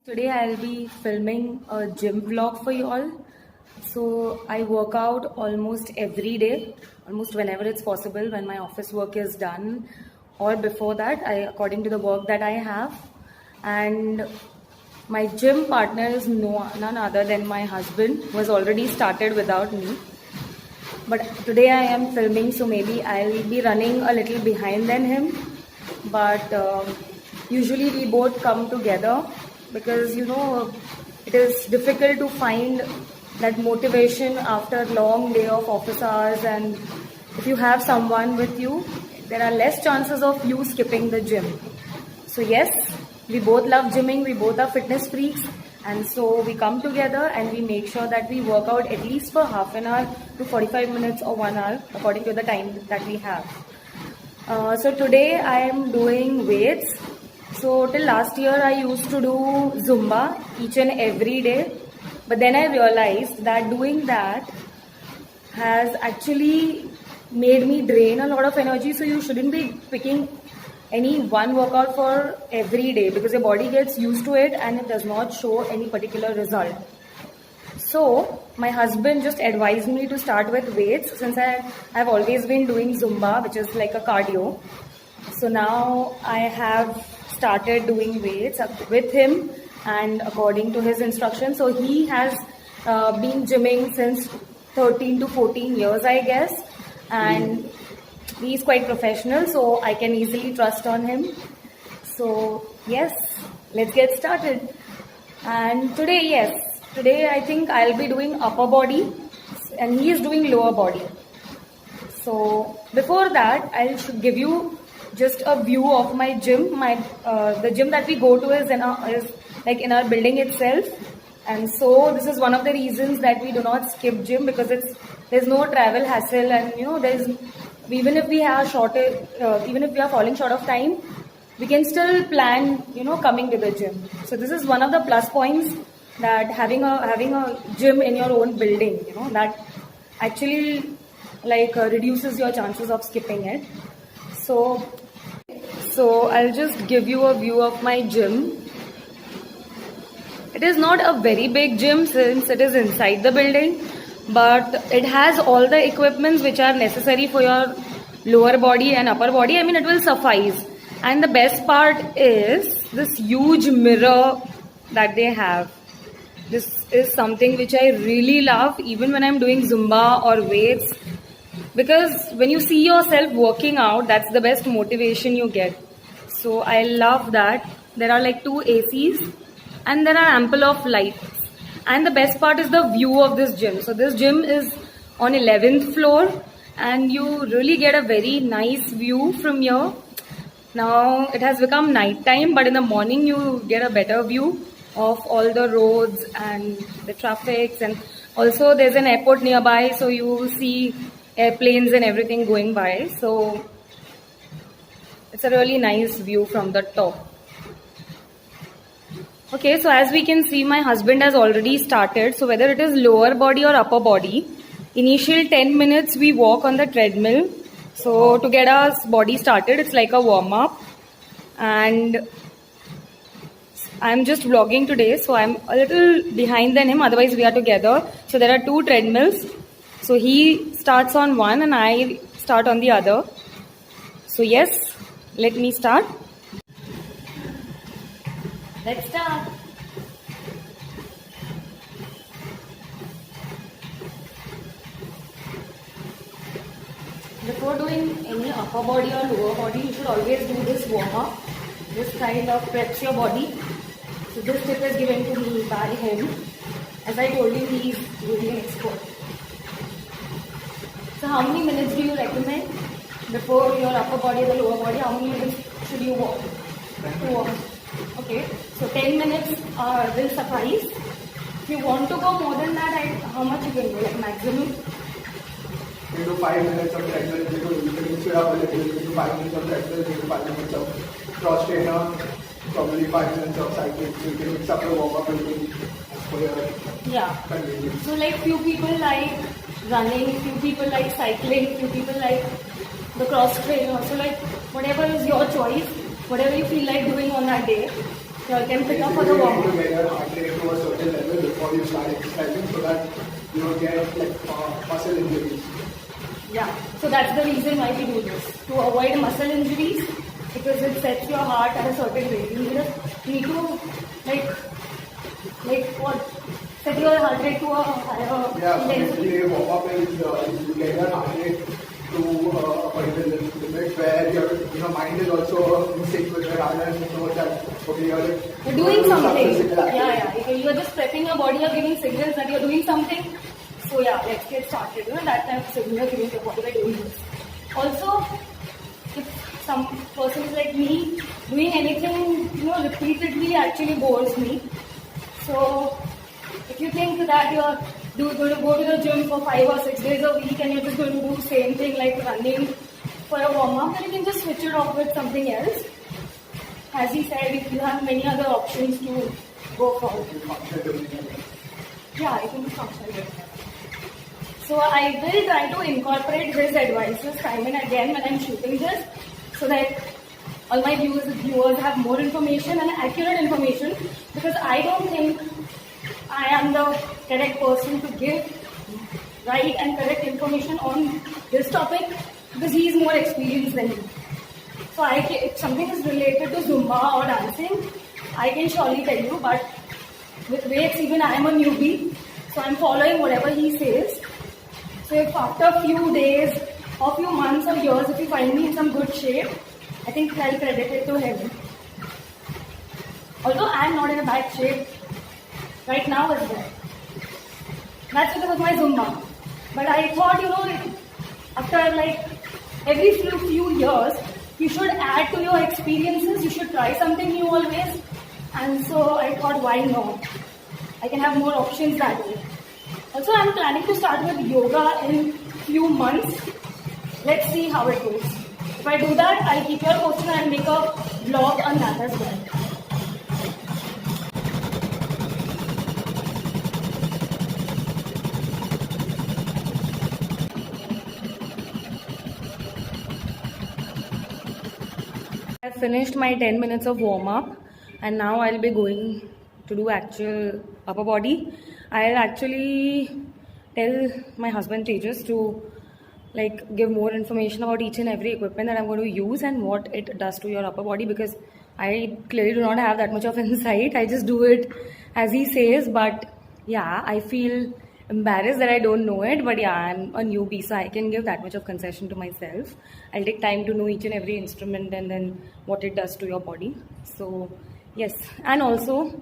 Today I'll be filming a gym vlog for you all. So I work out almost every day, almost whenever it's possible when my office work is done or before that, according to the work that I have. And my gym partner is none other than my husband, who has already started without me. But today I am filming, so maybe I'll be running a little behind than him. But usually we both come together because it is difficult to find that motivation after a long day of office hours, and if you have someone with you, there are less chances of you skipping the gym. So yes, we both love gymming, we both are fitness freaks, and so we come together and we make sure that we work out at least for half an hour to 45 minutes or 1 hour according to the time that we have. So today I am doing weights. So till last year I used to do Zumba each and every day, but then I realized that doing that has actually made me drain a lot of energy. So you shouldn't be picking any one workout for every day because your body gets used to it and it does not show any particular result. So my husband just advised me to start with weights since I've always been doing Zumba, which is like a cardio. So now I have started doing weights with him and according to his instructions. So he has been gymming since 13 to 14 years, I guess, and he's quite professional, so I can easily trust on him. So yes, let's get started. And today I think I'll be doing upper body and he is doing lower body. So before that, I'll give you just a view of my gym. The gym that we go to is like in our building itself, and so this is one of the reasons that we do not skip gym because there's no travel hassle, and even if we are falling short of time, we can still plan coming to the gym. So this is one of the plus points, that having a gym in your own building, that actually reduces your chances of skipping it. So I'll just give you a view of my gym. It is not a very big gym since it is inside the building, but it has all the equipments which are necessary for your lower body and upper body. I mean, it will suffice. And the best part is this huge mirror that they have. This is something which I really love even when I'm doing Zumba or weights, because when you see yourself working out, that's the best motivation you get. So I love that. There are like 2 ACs and there are ample of lights. And the best part is the view of this gym. So this gym is on 11th floor and you really get a very nice view from here. Now it has become night time, but in the morning you get a better view of all the roads and the traffic, and also there's an airport nearby, so you see airplanes and everything going by. So it's a really nice view from the top. Okay, so as we can see, my husband has already started. So whether it is lower body or upper body, initial 10 minutes we walk on the treadmill. So to get our body started, it's like a warm-up. And I'm just vlogging today, so I'm a little behind than him, otherwise we are together. So there are 2 treadmills. So he starts on one and I start on the other. So yes, let me start. Let's start. Before doing any upper body or lower body, you should always do this warm-up. This kind of preps your body. So this tip is given to me by him. As I told you, he is really an expert. So how many minutes do you recommend before your upper body or the lower body? How many minutes should you walk? 2 Okay, so 10 minutes will suffice. If you want to go more than that, how much you can do, like maximum? You do 5 minutes of treadmill, you can mix it up a little, you can do 5 minutes of treadmill, you can do 5 minutes of cross trainer, probably 5 minutes of cycling, so you can mix up the warm-up routine for your convenience. So like few people like running, few people like cycling, few people like the cross trainer. So like whatever is your choice, whatever you feel like doing on that day, you can pick up for the warm-up. start exercising so that you don't get like muscle injuries. Yeah, so that's the reason why we do this, to avoid muscle injuries, because it sets your heart at a certain rate. You just need to set your heart rate to a higher Yeah, so intensity. basically warm up is you get your heart rate to a particular limit where your mind is also in sync with your heart and you know that okay You're doing some something. physical activity. Yeah. You're just prepping your body, you're giving signals that you're doing something. So yeah, let's get started. That type of signal you're giving your body by doing this. Also, if some persons like me doing anything, repeatedly actually bores me. So if you think that you're going to go to the gym for 5 or 6 days a week and you're just going to do the same thing like running for a warm-up, then you can just switch it off with something else. As he said, you have many other options to go for. Yeah, you can do functional training. So I will try to incorporate his advices time and again when I'm shooting this, so that all my viewers have more information and accurate information, because I don't think I am the correct person to give right and correct information on this topic, because he is more experienced than me. So if something is related to Zumba or dancing, I can surely tell you, but with weights even I am a newbie, so I'm following whatever he says. So if after a few days or few months or years, if you find me in some good shape, I think I'll credit it to him. Although I'm not in a bad shape right now as well. That's because of my Zumba. But I thought, after like every few years, you should add to your experiences, you should try something new always. And so I thought, why not? I can have more options that way. Also, I'm planning to start with yoga in few months. Let's see how it goes. If I do that, I'll keep you all posted and I'll make a vlog on that as well. I've finished my 10 minutes of warm-up and now I'll be going to do actual upper body. I'll actually tell my husband Tejas to give more information about each and every equipment that I'm going to use and what it does to your upper body, because I clearly do not have that much of insight. I just do it as he says, but yeah, I feel embarrassed that I don't know it, but yeah, I'm a newbie, so I can give that much of concession to myself. I'll take time to know each and every instrument and then what it does to your body. So yes, and also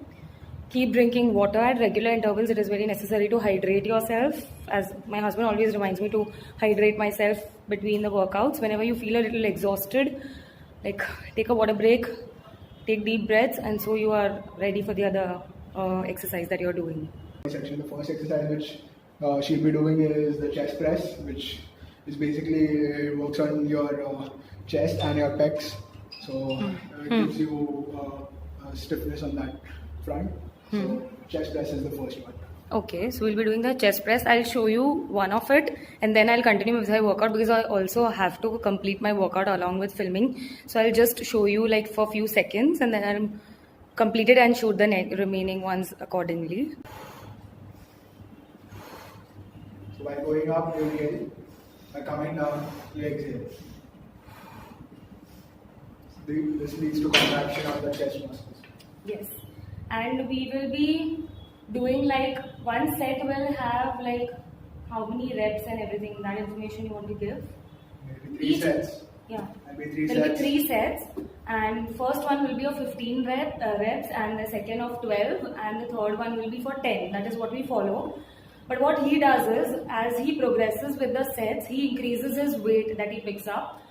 keep drinking water at regular intervals. It is very necessary to hydrate yourself, as my husband always reminds me to hydrate myself between the workouts. Whenever you feel a little exhausted, take a water break, take deep breaths, and so you are ready for the other exercise that you're doing. Section. The first exercise which she'll be doing is the chest press, which is basically works on your chest and your pecs. So it gives you stiffness on that front. So chest press is the first one. Okay, so we'll be doing the chest press. I'll show you one of it and then I'll continue with my workout, because I also have to complete my workout along with filming. So I'll just show you for a few seconds and then I'll complete it and shoot the remaining ones accordingly. So by going up, you inhale. By coming down, you exhale. This leads to contraction of the chest muscles. Yes, and we will be doing one set will have how many reps and everything. That information you want to give? Maybe three sets. Yeah. Maybe There'll be 3 sets, and first one will be of 15 reps, and the second of 12, and the third one will be for 10. That is what we follow. But what he does is, as he progresses with the sets, he increases his weight that he picks up.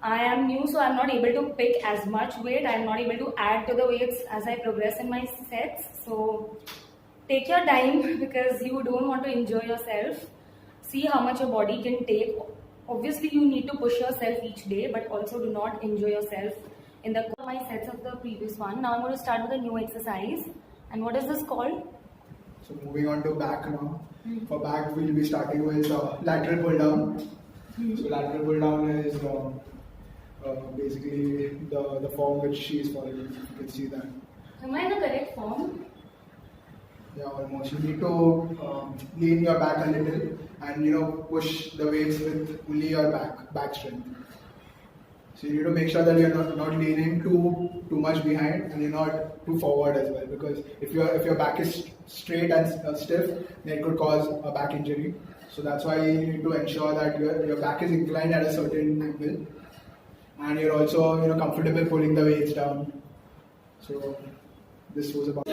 I am new, so I'm not able to pick as much weight. I'm not able to add to the weights as I progress in my sets. So take your time, because you don't want to injure yourself. See how much your body can take. Obviously, you need to push yourself each day, but also do not injure yourself in my sets of the previous one. Now I'm going to start with a new exercise. And what is this called? So moving on to back now. For back, we'll be starting with lateral pull down. So lateral pull down is basically the form which she is following. You can see that. Am I in the correct form? Yeah, almost. You need to lean your back a little and push the weights with only your back strength. So you need to make sure that you're not leaning too much behind and you're not too forward as well, because if your back is straight and stiff, then it could cause a back injury. So that's why you need to ensure that your back is inclined at a certain angle, and you're also comfortable pulling the weights down. So this was about.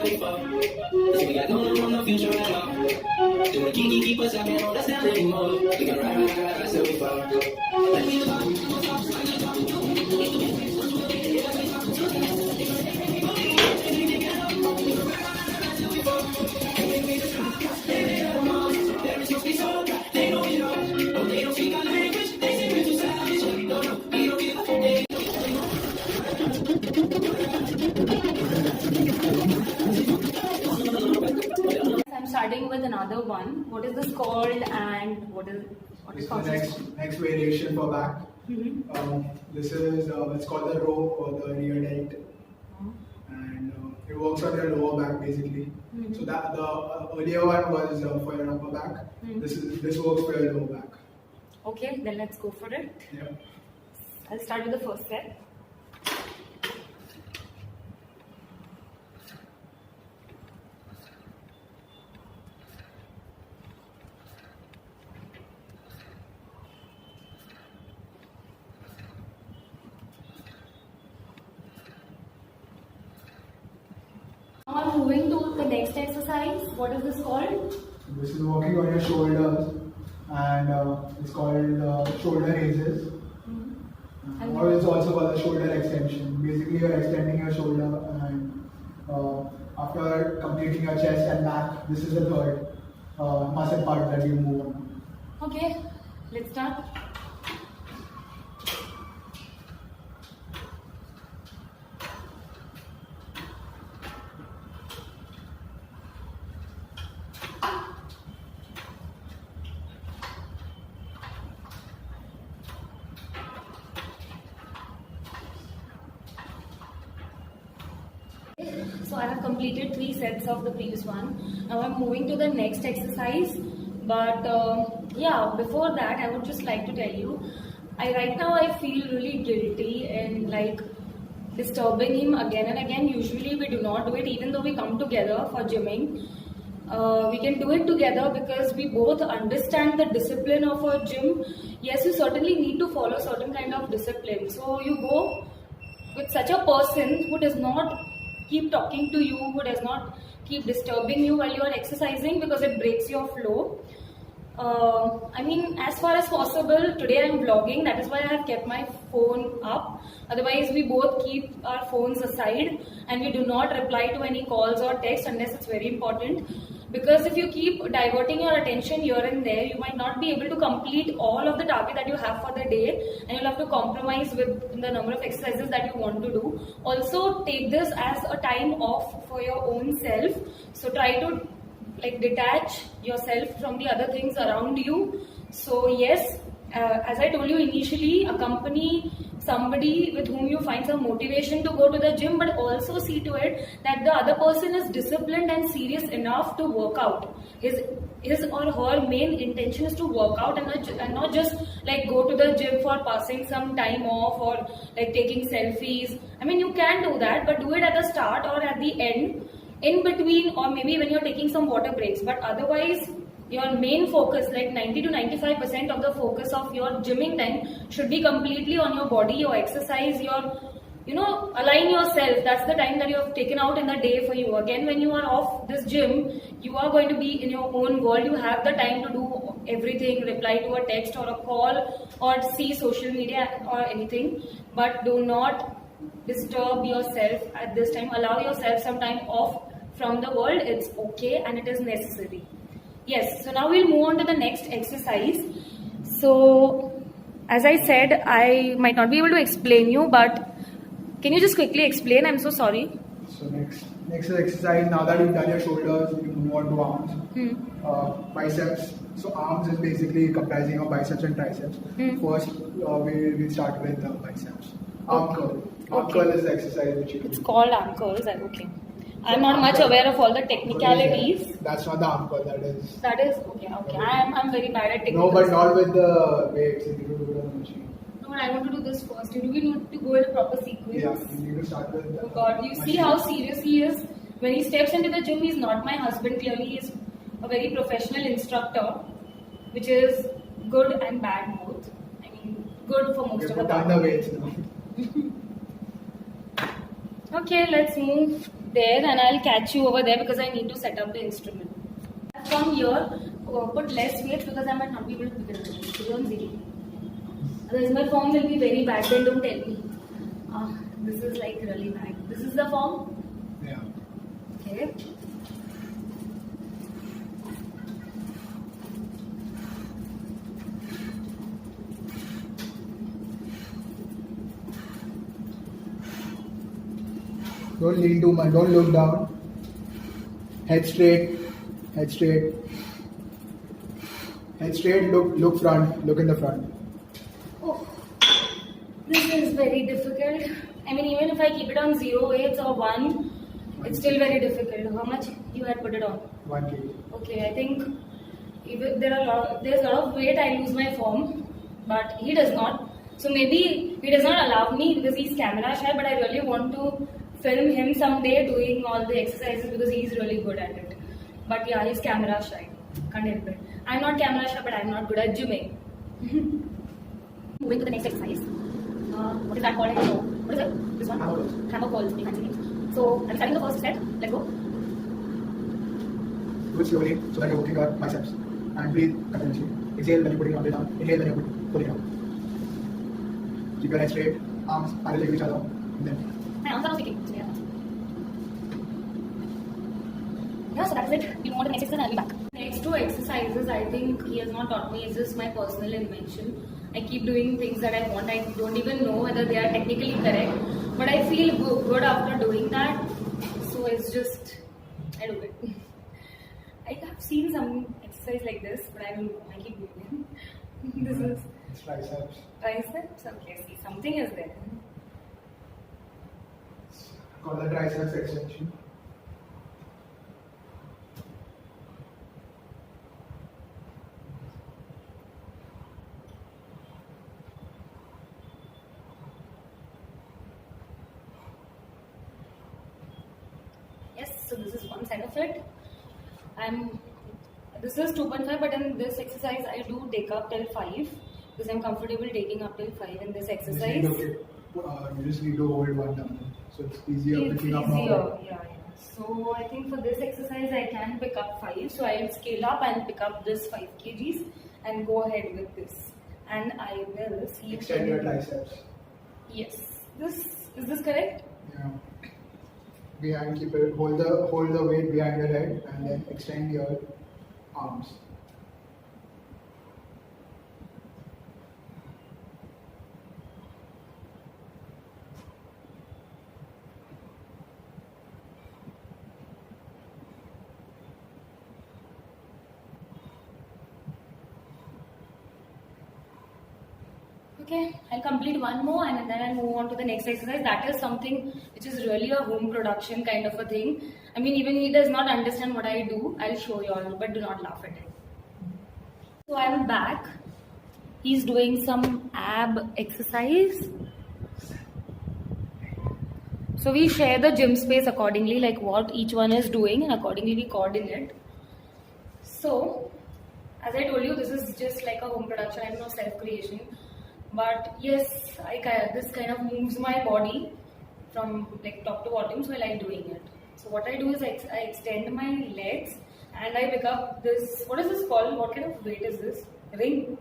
I'm starting with another one. What is this called and what is The next variation for back. This is it's called the row or the rear delt, and it works on your lower back basically. So that the earlier one was for your upper back. This works for your lower back. Okay, then let's go for it. Yeah. I'll start with the first set. Now I'm moving to the next exercise. What is this called? This is working on your shoulders, and it's called shoulder raises. Or it's also called the shoulder extension. Basically, you're extending your shoulder, and after completing your chest and back, this is the third muscle part that you move on. Okay, let's start. So I have completed 3 sets of the previous one. Now I'm moving to the next exercise. But yeah, before that, I would just like to tell you, right now I feel really guilty and like disturbing him again and again. Usually we do not do it, even though we come together for gymming. We can do it together because we both understand the discipline of a gym. Yes, you certainly need to follow certain kind of discipline. So you go with such a person who does not keep talking to you, who does not keep disturbing you while you are exercising because it breaks your flow. I mean, as far as possible, today I am vlogging, that is why I have kept my phone up. Otherwise, we both keep our phones aside and we do not reply to any calls or texts unless it's very important. Because if you keep diverting your attention here and there, you might not be able to complete all of the target that you have for the day, and you'll have to compromise with the number of exercises that you want to do. Also, take this as a time off for your own self. So try to detach yourself from the other things around you. So yes, as I told you initially, accompany somebody with whom you find some motivation to go to the gym, but also see to it that the other person is disciplined and serious enough to work out. His or her main intention is to work out and not just go to the gym for passing some time off or taking selfies. I mean, you can do that, but do it at the start or at the end, in between, or maybe when you're taking some water breaks. But otherwise, your main focus, 90 to 95% of the focus of your gymming time should be completely on your body, your exercise, align yourself. That's the time that you have taken out in the day for you. Again, when you are off this gym, you are going to be in your own world. You have the time to do everything, reply to a text or a call or see social media or anything. But do not disturb yourself at this time. Allow yourself some time off from the world. It's okay and it is necessary. Yes, so now we'll move on to the next exercise. So, as I said, I might not be able to explain you, but can you just quickly explain? I'm so sorry. So next exercise, now that you've done your shoulders, you move on to arms. Biceps. So arms is basically comprising of biceps and triceps. First, we start with biceps. Arm curl. Arm curl is the exercise which you can do. It's called arm curls. Okay. I'm not much aware of all the technicalities. That's not the arm curl. That is. That is okay. Okay, I'm very bad at technicals. No, but not with the weights. If you do it on the machine. No, but I want to do this first. Do we need to go in a proper sequence? Yeah, you need to start with. Oh God, you see how serious he is. When he steps into the gym, he's not my husband. Clearly, he's a very professional instructor, which is good and bad both. I mean, good for most of the time. The weights now. Okay, let's move there, and I'll catch you over there because I need to set up the instrument. From here, put less weight because I might not be able to pick it up. Put it on zero. Otherwise, my form will be very bad. Then don't tell me. This is like really bad. This is the form. Yeah. Okay. Don't lean too much. Don't look down. Head straight. Head straight. Head straight. Look front. Look in the front. Oh, this is very difficult. I mean, even if I keep it on 0 weights or 1, it's still very difficult. How much you had put it on? 1 kg. Okay, I think if there's a lot of weight, I lose my form, but he does not. So maybe he does not allow me because he's camera shy, but I really want to film him someday doing all the exercises because he's really good at it. But yeah, he's camera shy. Can't help it. I'm not camera shy, but I'm not good at gymming. Moving to the next exercise. What is that called? I don't know. What is it? This one? Hammer curls. Fancy names. So I'm starting the first set. Let's go. Do it slowly so that you're working your biceps. And breathe continuously. Exhale when you're putting it on the down. Inhale when you're putting it out. Keep your head straight. Arms parallel to each other. And then. My arms are not sticking. So yeah, so that's it. We move on to the next exercise and I'll be back. Next two exercises, I think he has not taught me. It's just my personal invention. I keep doing things that I want. I don't even know whether they are technically correct. But I feel good after doing that. So it's just, I do it. I have seen some exercise like this, but I don't know. I keep doing it. This is triceps. Triceps? Okay, see, something is there. Call the triceps extension. Yes, so this is one side of it. This is 2.5, but in this exercise I do take up till 5 because I'm comfortable taking up till 5 in this exercise. You just need to hold one down, so it's easier picking up more. Yeah. So I think for this exercise I can pick up 5. So I'll scale up and pick up this 5 kgs and go ahead with this. And I will see. Extend your triceps. Yes. Is this correct? Yeah. Behind, keep it. Hold the weight behind your head and then extend your arms. Okay, I'll complete one more and then I'll move on to the next exercise. That is something which is really a home production kind of a thing. I mean, even he does not understand what I do. I'll show you all, but do not laugh at it. So I'm back. He's doing some ab exercise. So we share the gym space accordingly, like what each one is doing, and accordingly we coordinate. So, as I told you, this is just like a home production. I don't know, self-creation. But yes, this kind of moves my body from like top to bottom, so I like doing it. So what I do is I extend my legs and I pick up this. What is this called? What kind of weight is this? Ring?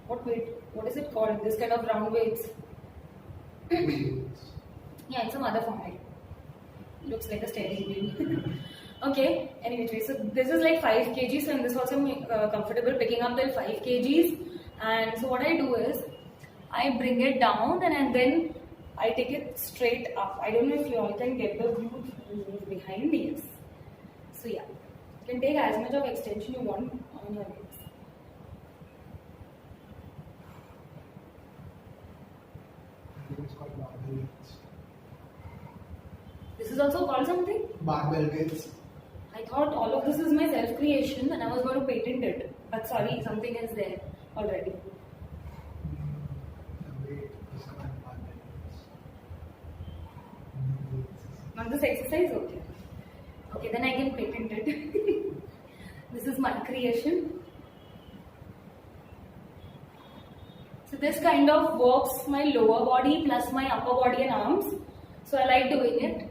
What weight? What is it called? This kind of round weights? Yeah, in some other form. Like, looks like a steering wheel. Okay. Anyway, so this is like 5 kgs. So in this also I'm comfortable picking up till 5 kgs. And so what I do is, I bring it down and then I take it straight up. I don't know if you all can get the view behind me. Yes. So yeah, you can take as much of extension you want on your legs. This is also called something? Barbell weights. I thought all of this is my self-creation and I was going to patent it. But sorry, something is there already. Not this exercise? Okay. Okay, then I can patent it. This is my creation. So this kind of works my lower body plus my upper body and arms. So I like doing it.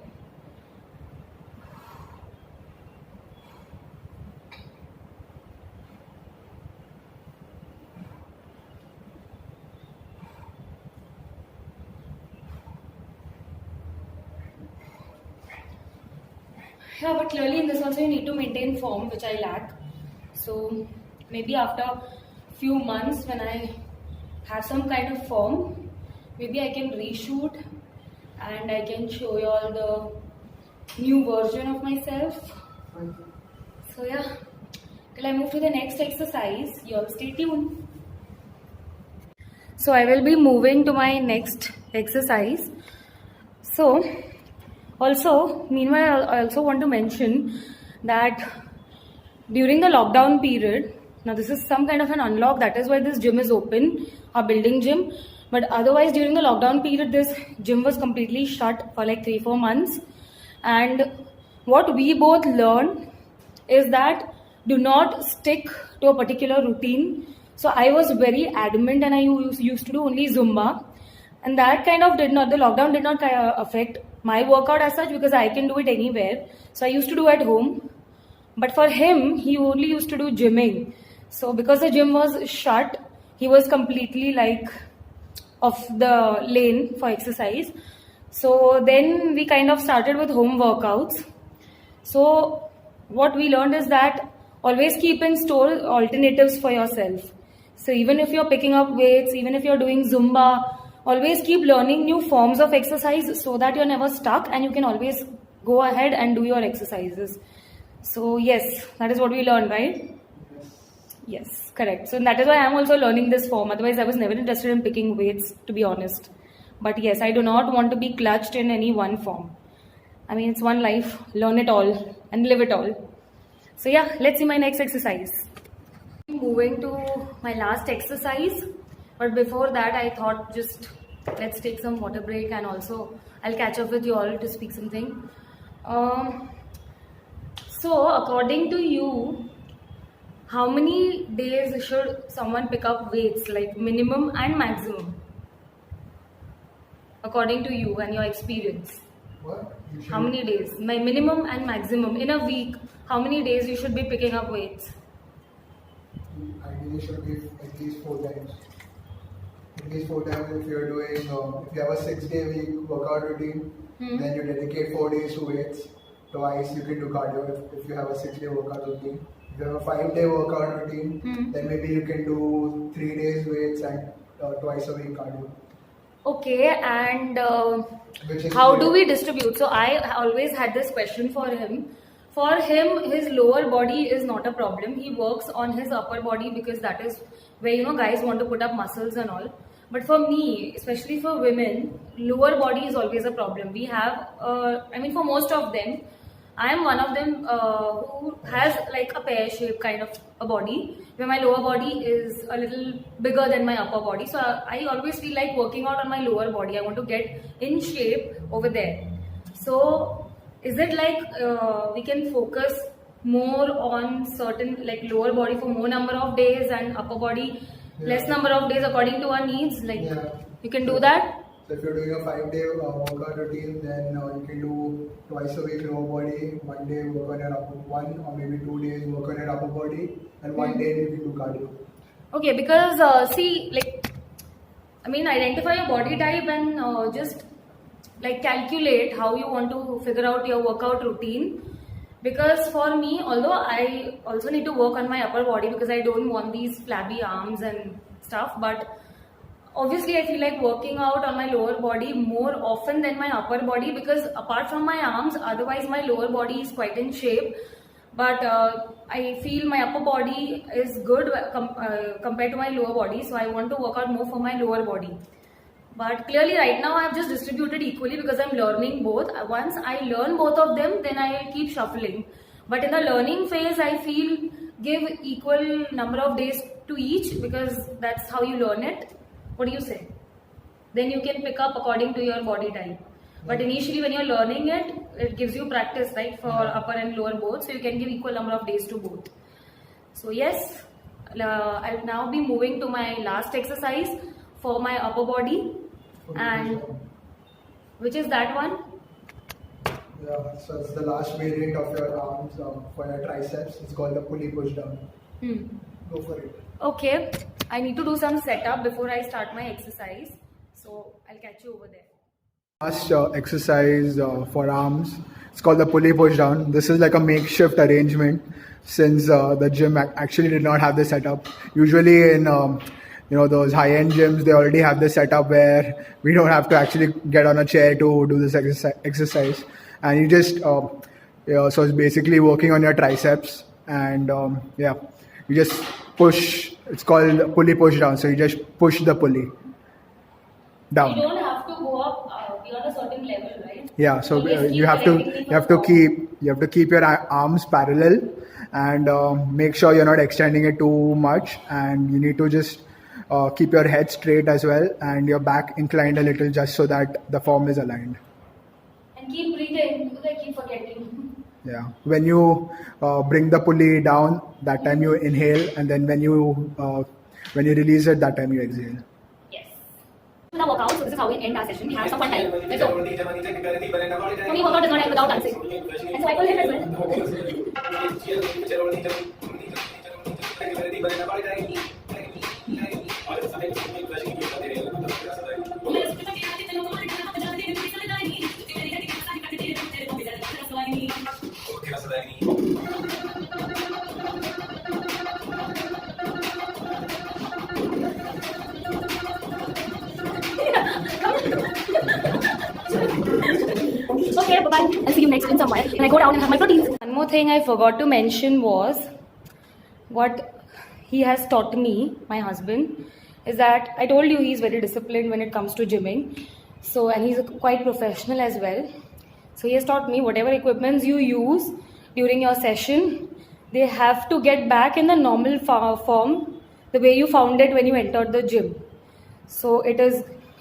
Yeah, but clearly in this also you need to maintain form, which I lack. So maybe after few months when I have some kind of form, maybe I can reshoot and I can show you all the new version of myself. So yeah, till I move to the next exercise, you all stay tuned. So I will be moving to my next exercise. So also, meanwhile, I also want to mention that during the lockdown period, now this is some kind of an unlock, that is why this gym is open, our building gym. But otherwise, during the lockdown period, this gym was completely shut for like 3-4 months. And what we both learned is that do not stick to a particular routine. So I was very adamant and I used to do only Zumba. And that kind of the lockdown did not affect my workout as such because I can do it anywhere. So I used to do at home. But for him, he only used to do gymming. So because the gym was shut, he was completely like off the lane for exercise. So then we kind of started with home workouts. So what we learned is that always keep in store alternatives for yourself. So even if you're picking up weights, even if you're doing Zumba, always keep learning new forms of exercise so that you're never stuck and you can always go ahead and do your exercises. So yes, that is what we learned, right? Yes, correct. So that is why I'm also learning this form. Otherwise, I was never interested in picking weights, to be honest. But yes, I do not want to be clutched in any one form. I mean, it's one life. Learn it all and live it all. So yeah, let's see my next exercise. Moving to my last exercise. But before that, I thought just let's take some water break and also I'll catch up with you all to speak something. So according to you, how many days should someone pick up weights, like minimum and maximum? According to you and your experience. What? How many days? My minimum and maximum in a week. How many days you should be picking up weights? Ideally should be at least 4 times. At least 4 times if you're doing, if you have a 6-day week workout routine, then you dedicate 4 days to weights. Twice you can do cardio if you have a 6-day workout routine. If you have a 5-day workout routine, then maybe you can do 3 days weights and twice a week cardio. Okay, and how do we distribute? So I always had this question for him. For him, his lower body is not a problem. He works on his upper body because that is where, guys want to put up muscles and all. But for me, especially for women, lower body is always a problem. We have, for most of them, I am one of them who has like a pear shape kind of a body where my lower body is a little bigger than my upper body. So I always feel like working out on my lower body. I want to get in shape over there. So is it like we can focus more on certain like lower body for more number of days and upper body less number of days according to our needs? Like you can do that? So if you're doing a 5-day workout routine, then you can do twice a week lower body, 1 day work on your upper one, or maybe 2 days work on your upper body, and 1 day you can do cardio. Okay, because identify your body type and just like calculate how you want to figure out your workout routine. Because for me, although I also need to work on my upper body because I don't want these flabby arms and stuff, but obviously I feel like working out on my lower body more often than my upper body because apart from my arms, otherwise my lower body is quite in shape. But I feel my upper body is good compared to my lower body, so I want to work out more for my lower body. But clearly right now I've just distributed equally because I'm learning both. Once I learn both of them, then I keep shuffling. But in the learning phase, I feel give equal number of days to each because that's how you learn it. What do you say? Then you can pick up according to your body type. But initially when you're learning it, it gives you practice, right, for upper and lower both. So you can give equal number of days to both. So yes, I'll now be moving to my last exercise for my upper body, and which is that one? Yeah, so it's the last variant of your arms for your triceps. It's called the pulley push down. Go for it. Okay, I need to do some setup before I start my exercise. So I'll catch you over there. Last exercise for arms. It's called the pulley push down. This is like a makeshift arrangement since the gym actually did not have the setup. Usually in those high-end gyms, they already have this setup where we don't have to actually get on a chair to do this exercise. And you just, so it's basically working on your triceps. And you just push. It's called pulley push down. So you just push the pulley down. You don't have to go up beyond a certain level, right? Yeah, so you have to keep your arms parallel and make sure you're not extending it too much, and you need to just keep your head straight as well and your back inclined a little just so that the form is aligned. And keep breathing because I keep forgetting. Yeah, when you bring the pulley down, that time you inhale, and then when you release it, that time you exhale. The workout, so this is how we end our session. We have some fun time. Let's go. For me, workout does not end without dancing. And so I will hit as Okay, bye-bye. I'll see you next in somewhere. When I go down and have my proteins. One more thing I forgot to mention was what he has taught me, my husband, is that I told you he's very disciplined when it comes to gymming. So, and he's quite professional as well. So he has taught me whatever equipments you use during your session, they have to get back in the normal form, the way you found it when you entered the gym. So it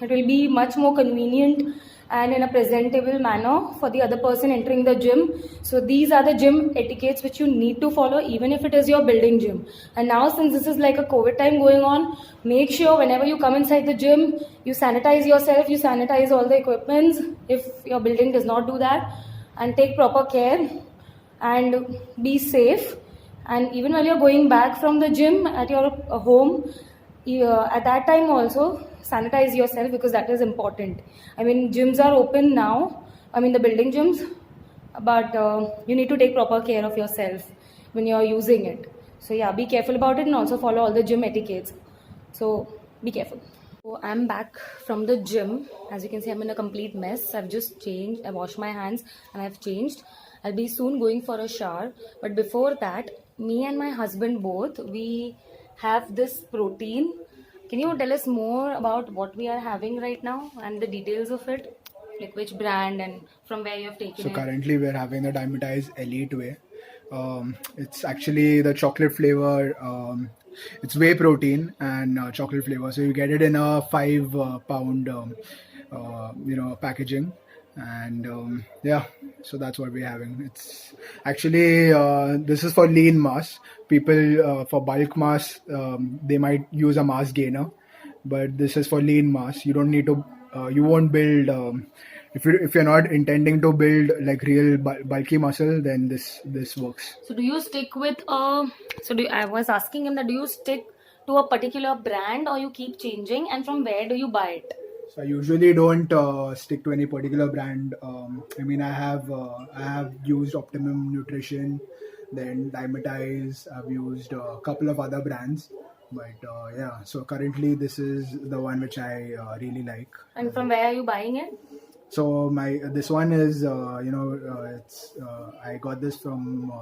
will be much more convenient and in a presentable manner for the other person entering the gym. So these are the gym etiquettes which you need to follow even if it is your building gym. And now since this is like a COVID time going on, make sure whenever you come inside the gym, you sanitize yourself, you sanitize all the equipments if your building does not do that, and take proper care and be safe. And even while you're going back from the gym at your home, at that time also sanitize yourself because that is important. I mean, gyms are open now, the building gyms, but you need to take proper care of yourself when you're using it. So yeah, be careful about it and also follow all the gym etiquettes. So be careful. So I'm back from the gym. As you can see, I'm in a complete mess. I've just changed, I washed my hands and I've changed. I'll be soon going for a shower. But before that, me and my husband both, we have this protein. Can you tell us more about what we are having right now and the details of it? Like which brand and from where you have taken it? So currently we're having the Dymatize Elite Whey. It's actually the chocolate flavor. It's whey protein and chocolate flavor. So you get it in a 5 pound packaging. And so that's what we're having. It's actually this is for lean mass. People for bulk mass, they might use a mass gainer, but this is for lean mass. You don't need to. You won't build if you're not intending to build like real bulky muscle. Then this works. So do you stick with I was asking him that do you stick to a particular brand or you keep changing, and from where do you buy it? So I usually don't stick to any particular brand. I have used Optimum Nutrition, then Dymatize. I've used a couple of other brands, but So currently this is the one which I really like. And from where are you buying it? So this one is it's I got this from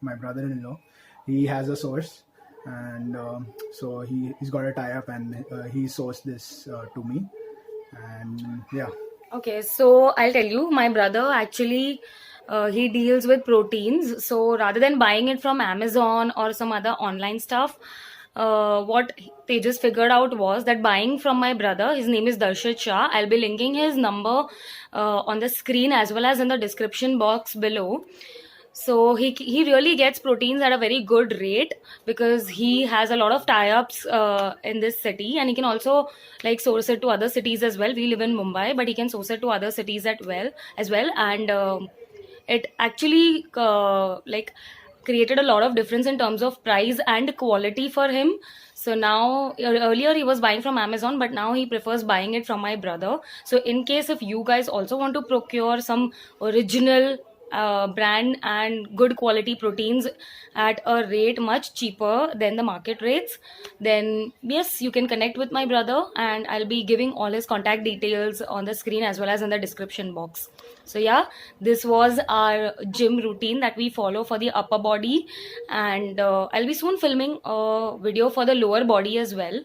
my brother-in-law. He has a source, and so he's got a tie-up, and he sourced this to me. And yeah. Okay, so I'll tell you, my brother actually he deals with proteins. So rather than buying it from Amazon or some other online stuff, what they just figured out was that buying from my brother, his name is Darshit Shah. I'll be linking his number on the screen as well as in the description box below. So he really gets proteins at a very good rate because he has a lot of tie-ups in this city, and he can also like source it to other cities as well. We live in Mumbai, but he can source it to other cities as well, and it actually like created a lot of difference in terms of price and quality for him. So now earlier he was buying from Amazon, but now he prefers buying it from my brother. So in case if you guys also want to procure some original brand and good quality proteins at a rate much cheaper than the market rates, then yes, you can connect with my brother, and I'll be giving all his contact details on the screen as well as in the description box. So yeah, this was our gym routine that we follow for the upper body, and I'll be soon filming a video for the lower body as well.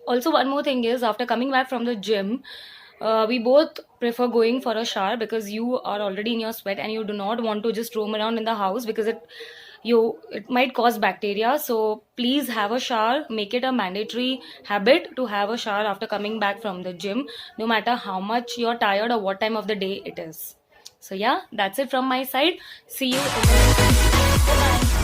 Also, one more thing is, after coming back from the gym, we both prefer going for a shower because you are already in your sweat and you do not want to just roam around in the house because it might cause bacteria. So please have a shower. Make it a mandatory habit to have a shower after coming back from the gym, no matter how much you're tired or what time of the day it is. So yeah, that's it from my side. See you in the next video. Bye.